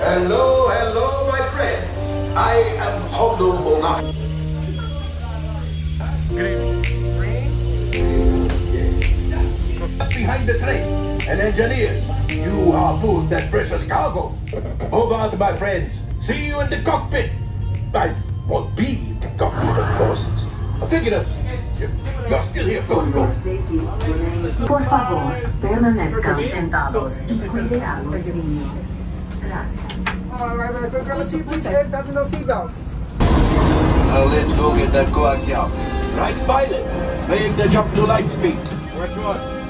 Hello, hello, my friends. I am Hondo Bona. Behind the train, and engineers, you harpooned that precious cargo. Move out, my friends. See you in the cockpit. I won't be in the cockpit, of course. Take it up. You're still here, go. Por favor, permanezcan sentados y cuide a los niños. Gracias. Right. Grab a seat, please. Fasten those seatbelts. Let's go get that coaxial. Right, pilot. Make the jump to light speed. Which one?